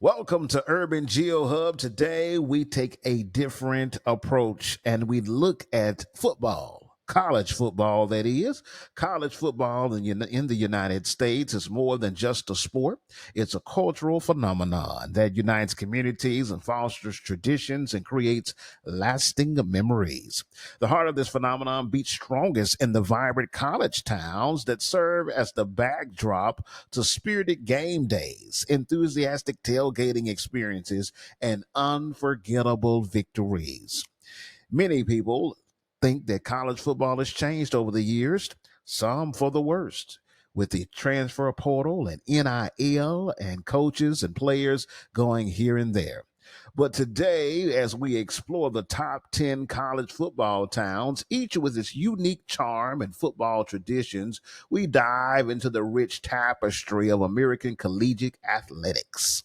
Welcome to Urban Geo Hub. Today we take a different approach and we look at football, college football, that is. College football in the United States is more than just a sport. It's a cultural phenomenon that unites communities and fosters traditions and creates lasting memories. The heart of this phenomenon beats strongest in the vibrant college towns that serve as the backdrop to spirited game days, enthusiastic tailgating experiences, and unforgettable victories. Many people think that college football has changed over the years, some for the worst. With the transfer portal and NIL and coaches and players going here and there. But today, as we explore the top 10 college football towns, each with its unique charm and football traditions, we dive into the rich tapestry of American collegiate athletics.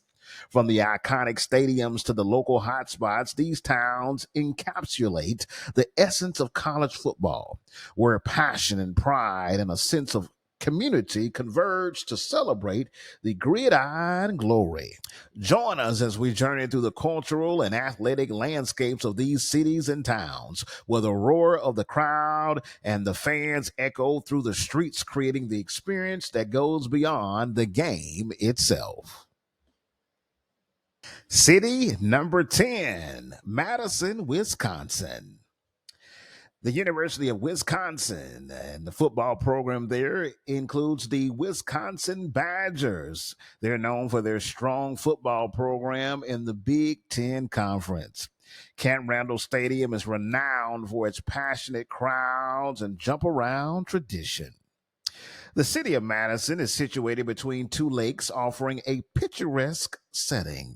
From the iconic stadiums to the local hotspots, these towns encapsulate the essence of college football, where passion and pride and a sense of community converge to celebrate the gridiron glory. Join us as we journey through the cultural and athletic landscapes of these cities and towns, where the roar of the crowd and the fans echo through the streets, creating the experience that goes beyond the game itself. City number 10, Madison, Wisconsin. The University of Wisconsin and the football program there includes the Wisconsin Badgers. They're known for their strong football program in the Big Ten Conference. Camp Randall Stadium is renowned for its passionate crowds and jump around tradition. The city of Madison is situated between two lakes, offering a picturesque setting.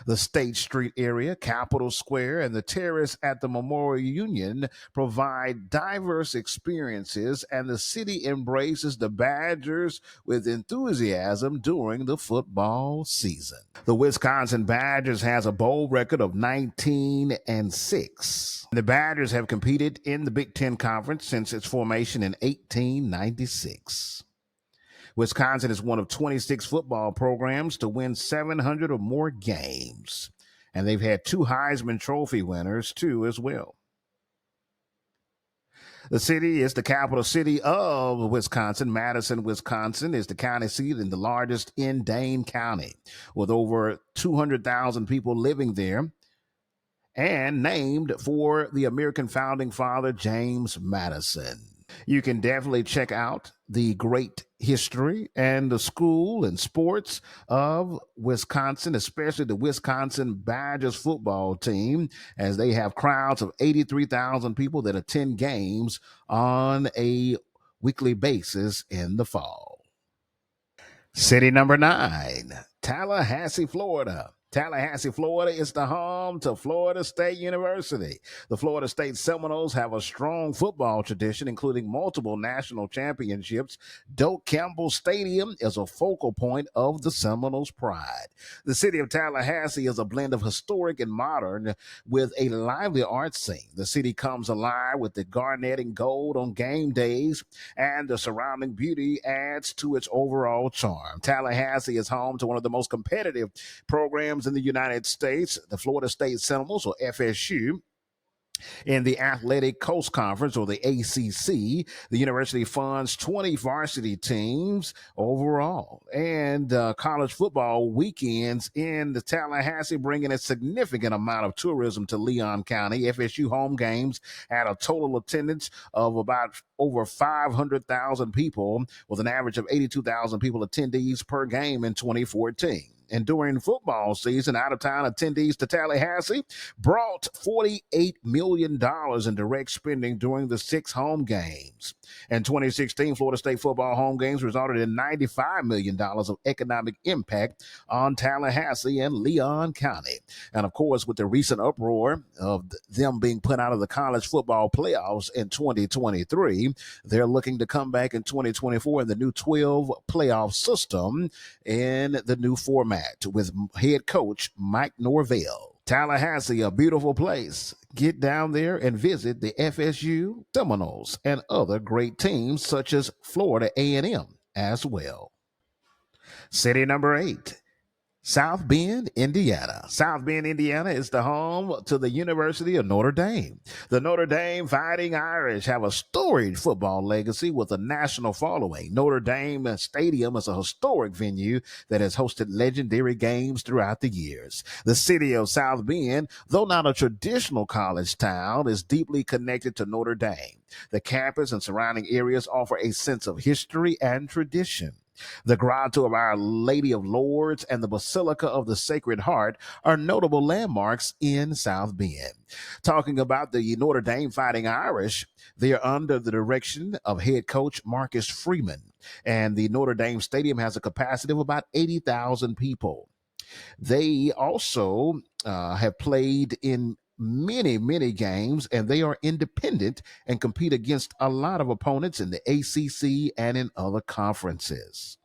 The State Street area, Capitol Square, and the terrace at the Memorial Union provide diverse experiences, and the city embraces the Badgers with enthusiasm during the football season. The Wisconsin Badgers has a bowl record of 19-6. The Badgers have competed in the Big Ten Conference since its formation in 1896. Wisconsin is one of 26 football programs to win 700 or more games. And they've had two Heisman Trophy winners, too, as well. The city is the capital city of Wisconsin. Madison, Wisconsin is the county seat and the largest in Dane County, with over 200,000 people living there, and named for the American founding father, James Madison. You can definitely check out the great history and the school and sports of Wisconsin, especially the Wisconsin Badgers football team, as they have crowds of 83,000 people that attend games on a weekly basis in the fall. City number 9, Tallahassee, Florida. Tallahassee, Florida is the home to Florida State University. The Florida State Seminoles have a strong football tradition, including multiple national championships. Doak Campbell Stadium is a focal point of the Seminoles' pride. The city of Tallahassee is a blend of historic and modern with a lively art scene. The city comes alive with the garnet and gold on game days, and the surrounding beauty adds to its overall charm. Tallahassee is home to one of the most competitive programs in the United States, the Florida State Seminoles, or FSU. In the Athletic Coast Conference, or the ACC, the university funds 20 varsity teams overall. And college football weekends in the Tallahassee bringing a significant amount of tourism to Leon County. FSU home games had a total attendance of about over 500,000 people, with an average of 82,000 people attendees per game in 2014. And during football season, out-of-town attendees to Tallahassee brought $48 million in direct spending during the 6 home games. In 2016, Florida State football home games resulted in $95 million of economic impact on Tallahassee and Leon County. And of course, with the recent uproar of them being put out of the college football playoffs in 2023, they're looking to come back in 2024 in the new 12 playoff system in the new format with head coach Mike Norvell. Tallahassee, a beautiful place. Get down there and visit the FSU, Seminoles, and other great teams such as Florida A&M as well. City number 8, South Bend, Indiana. South Bend, Indiana is the home to the University of Notre Dame. The Notre Dame Fighting Irish have a storied football legacy with a national following. Notre Dame Stadium is a historic venue that has hosted legendary games throughout the years. The city of South Bend, though not a traditional college town, is deeply connected to Notre Dame. The campus and surrounding areas offer a sense of history and tradition. The Grotto of Our Lady of Lourdes and the Basilica of the Sacred Heart are notable landmarks in South Bend. Talking about the Notre Dame Fighting Irish, they are under the direction of head coach Marcus Freeman, and the Notre Dame Stadium has a capacity of about 80,000 people. They also have played in many games, and they are independent and compete against a lot of opponents in the ACC and in other conferences.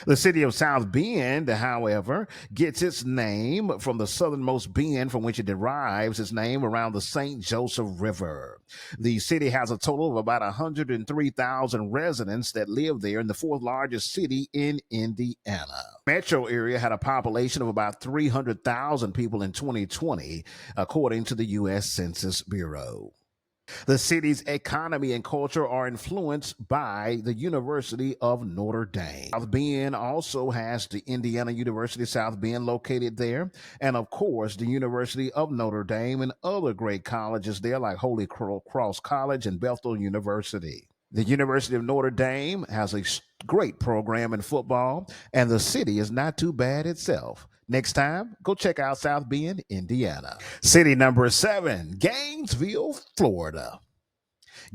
The city of South Bend, however, gets its name from the southernmost bend from which it derives its name around the St. Joseph River. The city has a total of about 103,000 residents that live there in the fourth largest city in Indiana. Metro area had a population of about 300,000 people in 2020, according to the U.S. Census Bureau. The city's economy and culture are influenced by the University of Notre Dame. South Bend also has the Indiana University South Bend located there, and of course, the University of Notre Dame and other great colleges there like Holy Cross College and Bethel University. The University of Notre Dame has a great program in football, and the city is not too bad itself. Next time, go check out South Bend, Indiana. City number 7, Gainesville, Florida.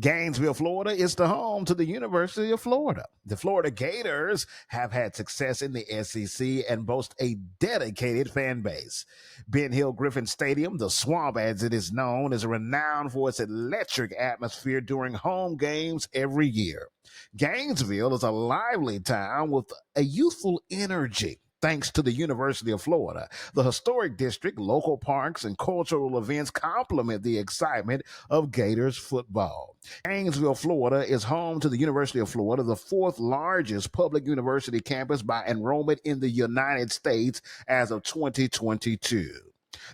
Gainesville, Florida is the home to the University of Florida. The Florida Gators have had success in the SEC and boast a dedicated fan base. Ben Hill Griffin Stadium, the Swamp as it is known, is renowned for its electric atmosphere during home games every year. Gainesville is a lively town with a youthful energy. Thanks to the University of Florida, the historic district, local parks, and cultural events complement the excitement of Gators football. Gainesville, Florida is home to the University of Florida, the fourth largest public university campus by enrollment in the United States as of 2022.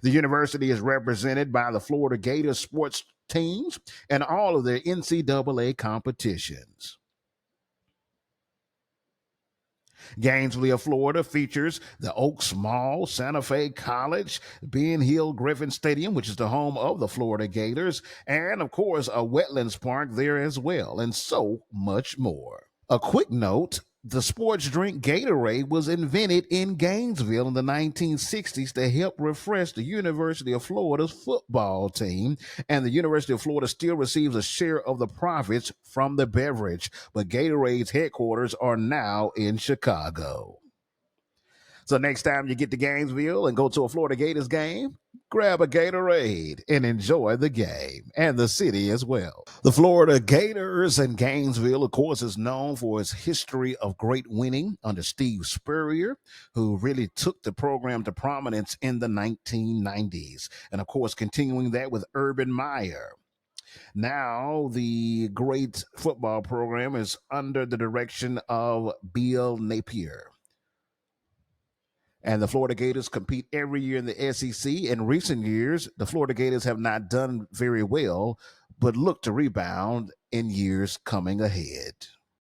The university is represented by the Florida Gators sports teams and all of their NCAA competitions. Gainesville, Florida features the Oaks Mall, Santa Fe College, Ben Hill Griffin Stadium, which is the home of the Florida Gators, and of course a wetlands park there as well, and so much more. A quick note, the sports drink Gatorade was invented in Gainesville in the 1960s to help refresh the University of Florida's football team, and the University of Florida still receives a share of the profits from the beverage, but Gatorade's headquarters are now in Chicago. So next time you get to Gainesville and go to a Florida Gators game, grab a Gatorade and enjoy the game and the city as well. The Florida Gators in Gainesville, of course, is known for its history of great winning under Steve Spurrier, who really took the program to prominence in the 1990s. And of course, continuing that with Urban Meyer. Now, the great football program is under the direction of Bill Napier. And the Florida Gators compete every year in the SEC. In recent years, the Florida Gators have not done very well, but look to rebound in years coming ahead.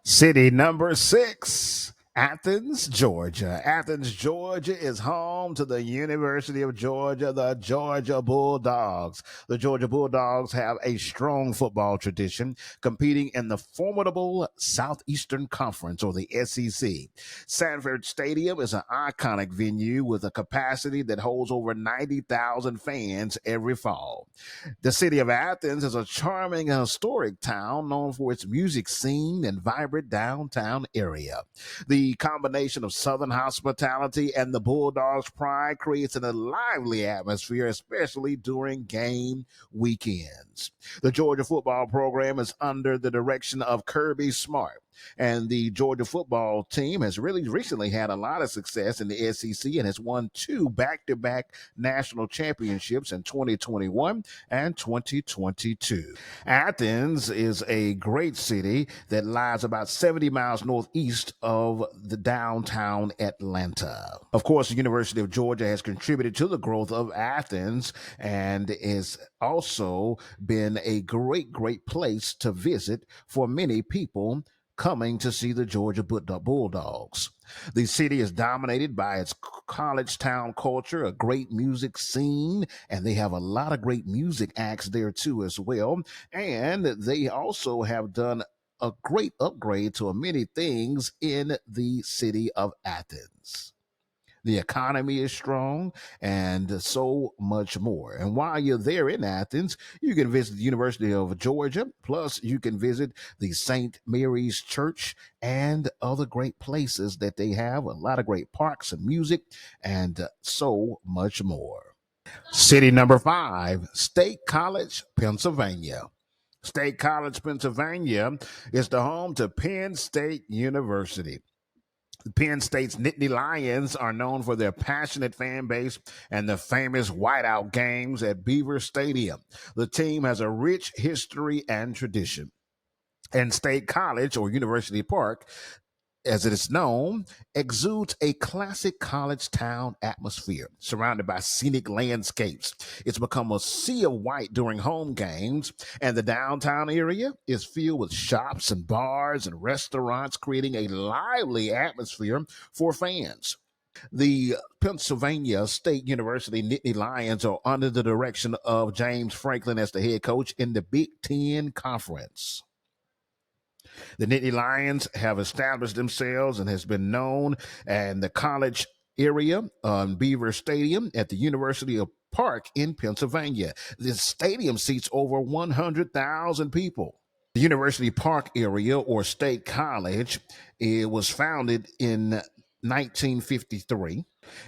City number 6, Athens, Georgia. Athens, Georgia is home to the University of Georgia, the Georgia Bulldogs. The Georgia Bulldogs have a strong football tradition, competing in the formidable Southeastern Conference, or the SEC. Sanford Stadium is an iconic venue with a capacity that holds over 90,000 fans every fall. The city of Athens is a charming and historic town known for its music scene and vibrant downtown area. The combination of Southern hospitality and the Bulldogs' pride creates a lively atmosphere, especially during game weekends. The Georgia football program is under the direction of Kirby Smart. And the Georgia football team has really recently had a lot of success in the SEC and has won two back-to-back national championships in 2021 and 2022. Athens is a great city that lies about 70 miles northeast of the downtown Atlanta. Of course, the University of Georgia has contributed to the growth of Athens and is also been a great place to visit for many people coming to see the Georgia Bulldogs. The city is dominated by its college town culture, a great music scene, and they have a lot of great music acts there too as well. And they also have done a great upgrade to many things in the city of Athens. The economy is strong and so much more. And while you're there in Athens, you can visit the University of Georgia. Plus, you can visit the St. Mary's Church and other great places that they have. A lot of great parks and music and so much more. City number 5, State College, Pennsylvania. State College, Pennsylvania is the home to Penn State University. Penn State's Nittany Lions are known for their passionate fan base and the famous whiteout games at Beaver Stadium. The team has a rich history and tradition. And State College, or University Park, as it is known, exudes a classic college town atmosphere surrounded by scenic landscapes. It's become a sea of white during home games, and the downtown area is filled with shops and bars and restaurants, creating a lively atmosphere for fans. The Pennsylvania State University Nittany Lions are under the direction of James Franklin as the head coach in the Big Ten Conference. The Nittany Lions have established themselves and has been known in the college area on Beaver Stadium at the University of Park in Pennsylvania. This stadium seats over 100,000 people. The University Park area, or State College, it was founded in 1953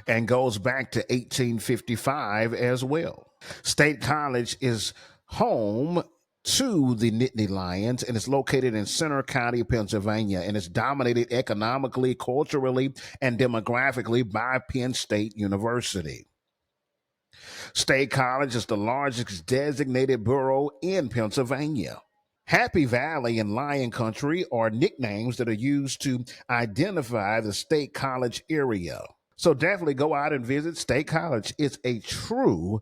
and goes back to 1855 as well. State College is home to the Nittany Lions, and it's located in Center County, Pennsylvania, and it's dominated economically, culturally, and demographically by Penn State University. State College is the largest designated borough in Pennsylvania. Happy Valley and Lion Country are nicknames that are used to identify the State College area. So definitely go out and visit State College. It's a true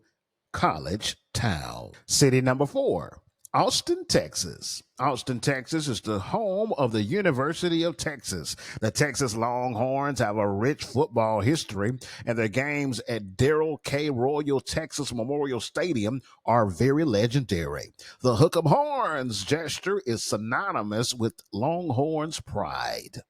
college town. City number 4, Austin, Texas. Austin, Texas is the home of the University of Texas. The Texas Longhorns have a rich football history, and their games at Darrell K. Royal Texas Memorial Stadium are very legendary. The Hook 'em Horns gesture is synonymous with Longhorns pride.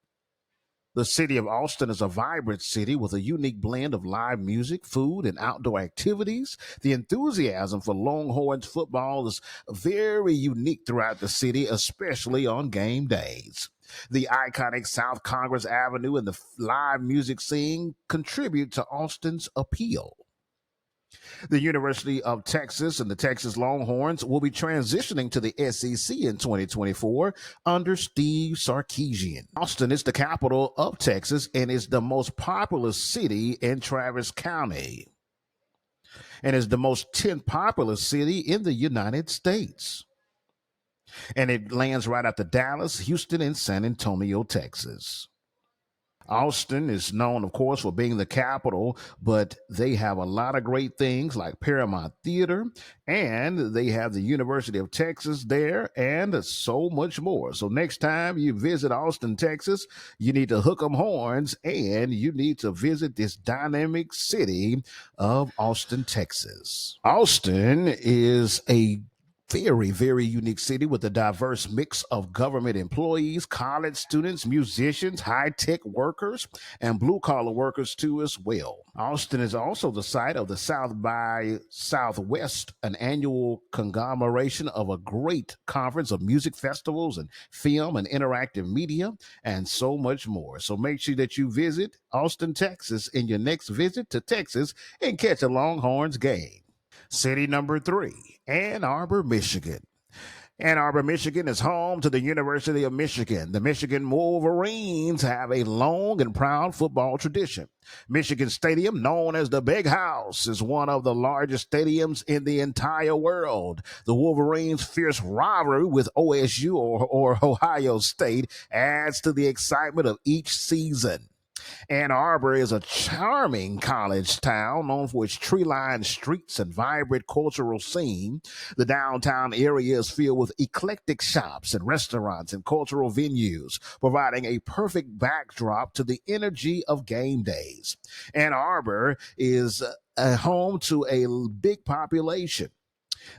The city of Austin is a vibrant city with a unique blend of live music, food, and outdoor activities. The enthusiasm for Longhorns football is very unique throughout the city, especially on game days. The iconic South Congress Avenue and the live music scene contribute to Austin's appeal. The University of Texas and the Texas Longhorns will be transitioning to the SEC in 2024 under Steve Sarkisian. Austin is the capital of Texas and is the most populous city in Travis County and is the most 10th populous city in the United States. And it lands right after Dallas, Houston, and San Antonio, Texas. Austin is known, of course, for being the capital, but they have a lot of great things like Paramount Theater, and they have the University of Texas there, and so much more. So next time you visit Austin, Texas, you need to hook 'em horns, and you need to visit this dynamic city of Austin, Texas. Austin is a very unique city with a diverse mix of government employees, college students, musicians, high-tech workers, and blue-collar workers too as well. Austin is also the site of the South by Southwest, an annual conglomeration of a great conference of music festivals and film and interactive media and so much more. So make sure that you visit Austin, Texas in your next visit to Texas and catch a Longhorns game. City number 3, Ann Arbor, Michigan. Ann Arbor, Michigan is home to the University of Michigan. The Michigan Wolverines have a long and proud football tradition. Michigan Stadium, known as the Big House, is one of the largest stadiums in the entire world. The Wolverines' fierce rivalry with OSU or Ohio State adds to the excitement of each season. Ann Arbor is a charming college town known for its tree-lined streets and vibrant cultural scene. The downtown area is filled with eclectic shops and restaurants and cultural venues, providing a perfect backdrop to the energy of game days. Ann Arbor is a home to a big population.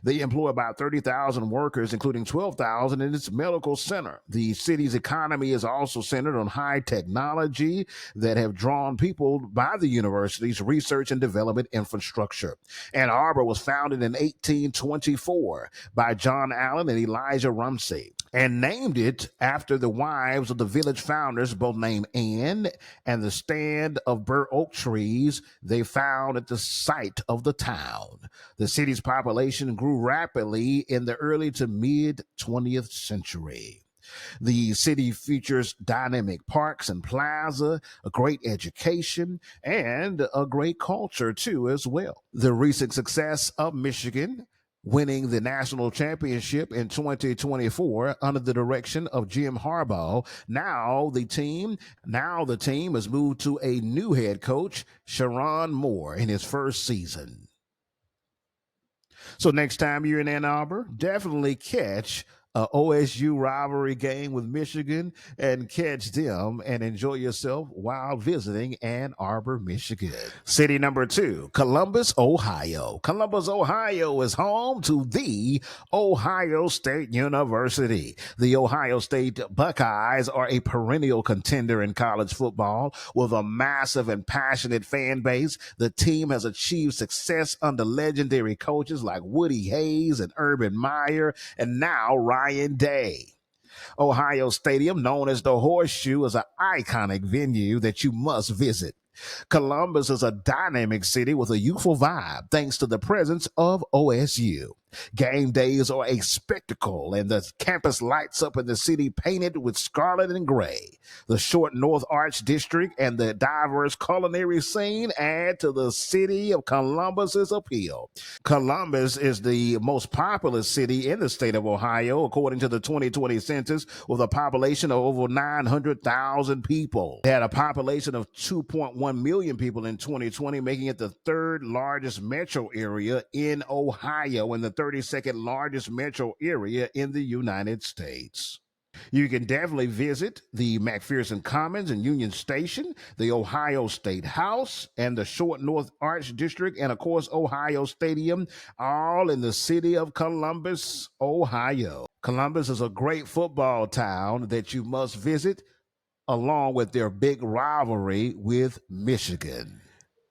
They employ about 30,000 workers, including 12,000 in its medical center. The city's economy is also centered on high technology that have drawn people by the university's research and development infrastructure. Ann Arbor was founded in 1824 by John Allen and Elijah Rumsey, and named it after the wives of the village founders, both named Ann, and the stand of bur oak trees they found at the site of the town. The city's population grew rapidly in the early to mid 20th century. The city features dynamic parks and plaza, a great education, and a great culture too as well. The recent success of Michigan winning the national championship in 2024 under the direction of Jim Harbaugh. Now the team has moved to a new head coach, Sharon Moore, in his first season. So next time you're in Ann Arbor, definitely catch a OSU rivalry game with Michigan and catch them and enjoy yourself while visiting Ann Arbor, Michigan. City number 2, Columbus, Ohio. Columbus, Ohio is home to the Ohio State University. The Ohio State Buckeyes are a perennial contender in college football with a massive and passionate fan base. The team has achieved success under legendary coaches like Woody Hayes and Urban Meyer, and now Ryan Day. Ohio Stadium, known as the Horseshoe, is an iconic venue that you must visit. Columbus is a dynamic city with a youthful vibe thanks to the presence of OSU. Game days are a spectacle, and the campus lights up in the city painted with scarlet and gray. The short North Arch District and the diverse culinary scene add to the city of Columbus's appeal. Columbus is the most populous city in the state of Ohio, according to the 2020 census, with a population of over 900,000 people. It had a population of 2.1 million people in 2020, making it the third largest metro area in Ohio and the 32nd largest metro area in the United States. You can definitely visit the McPherson Commons and Union Station, the Ohio State House, and the Short North Arch District, and of course, Ohio Stadium, all in the city of Columbus, Ohio. Columbus is a great football town that you must visit, along with their big rivalry with Michigan.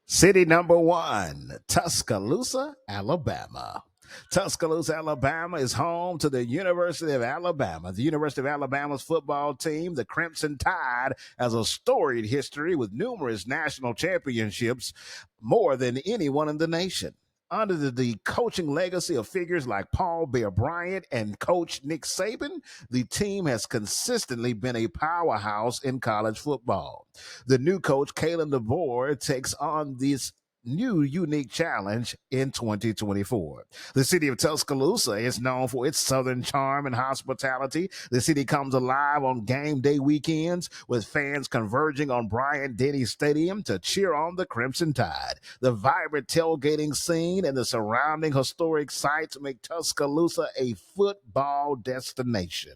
City number 1, Tuscaloosa, Alabama. Tuscaloosa, Alabama is home to the University of Alabama. The University of Alabama's football team, the Crimson Tide, has a storied history with numerous national championships, more than anyone in the nation. Under the coaching legacy of figures like Paul Bear Bryant and coach Nick Saban, the team has consistently been a powerhouse in college football. The new coach, Kalen DeBoer, takes on this new unique challenge in 2024. The city of Tuscaloosa is known for its southern charm and hospitality. The city comes alive on game day weekends with fans converging on Bryant-Denny Stadium to cheer on the Crimson Tide. The vibrant tailgating scene and the surrounding historic sites make Tuscaloosa a football destination.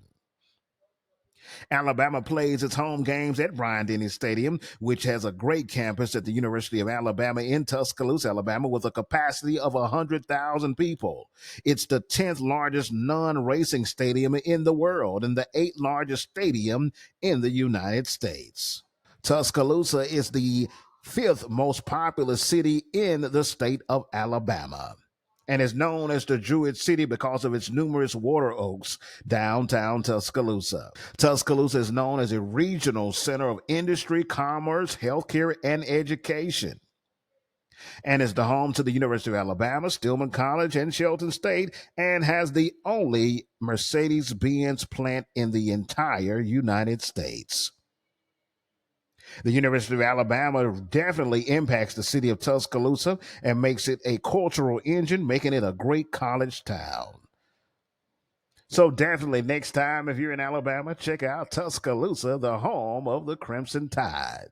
Alabama plays its home games at Bryant-Denny Stadium, which has a great campus at the University of Alabama in Tuscaloosa, Alabama, with a capacity of 100,000 people. It's the 10th largest non-racing stadium in the world and the 8th largest stadium in the United States. Tuscaloosa is the 5th most populous city in the state of Alabama and is known as the Druid City because of its numerous water oaks downtown Tuscaloosa. Tuscaloosa is known as a regional center of industry, commerce, healthcare, and education. and is the home to the University of Alabama, Stillman College, and Shelton State, and has the only Mercedes Benz plant in the entire United States. The University of Alabama definitely impacts the city of Tuscaloosa and makes it a cultural engine, making it a great college town. So definitely next time, if you're in Alabama, check out Tuscaloosa, the home of the Crimson Tide.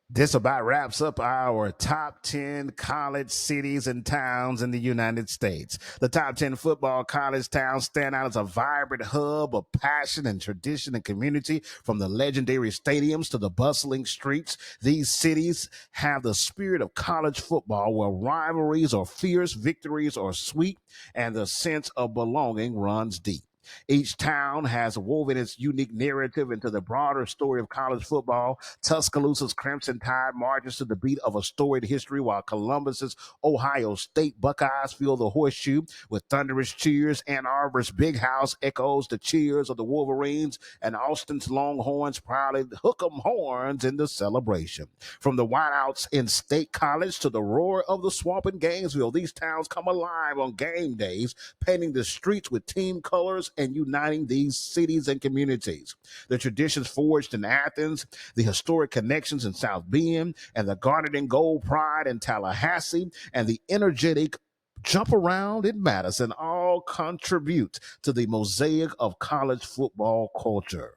This about wraps up our top 10 college cities and towns in the United States. The top 10 football college towns stand out as a vibrant hub of passion and tradition and community. From the legendary stadiums to the bustling streets, these cities have the spirit of college football, where rivalries are fierce, victories are sweet, and the sense of belonging runs deep. Each town has woven its unique narrative into the broader story of college football. Tuscaloosa's Crimson Tide marches to the beat of a storied history, while Columbus's Ohio State Buckeyes fill the horseshoe with thunderous cheers. Ann Arbor's Big House echoes the cheers of the Wolverines, and Austin's Longhorns proudly hook 'em horns in the celebration. From the whiteouts in State College to the roar of the swamp in Gainesville, these towns come alive on game days, painting the streets with team colors and uniting these cities and communities. The traditions forged in Athens, the historic connections in South Bend, and the garnered in gold pride in Tallahassee, and the energetic jump around in Madison all contribute to the mosaic of college football culture.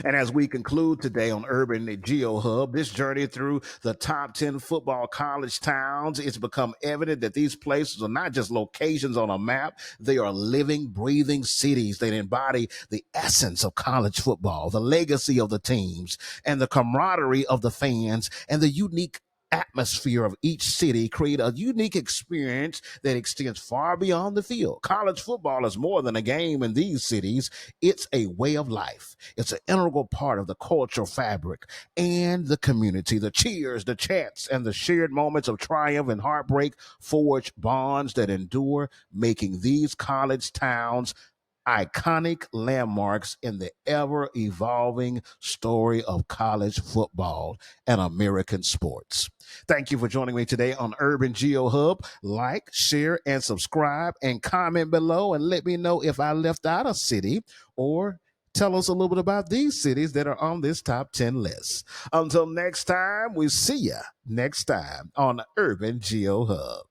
And as we conclude today on Urban Geo Hub, this journey through the top 10 football college towns, it's become evident that these places are not just locations on a map. They are living, breathing cities that embody the essence of college football, the legacy of the teams, and the camaraderie of the fans, and the unique atmosphere of each city create a unique experience that extends far beyond the field. College football is more than a game in these cities. It's a way of life. It's an integral part of the cultural fabric and the community. The cheers, the chants, and the shared moments of triumph and heartbreak forge bonds that endure, making these college towns iconic landmarks in the ever evolving story of college football and American sports. Thank you for joining me today on Urban Geo Hub. Like, share, and subscribe, and comment below, and let me know if I left out a city, or tell us a little bit about these cities that are on this top 10 list. Until next time, we see ya next time on Urban Geo Hub.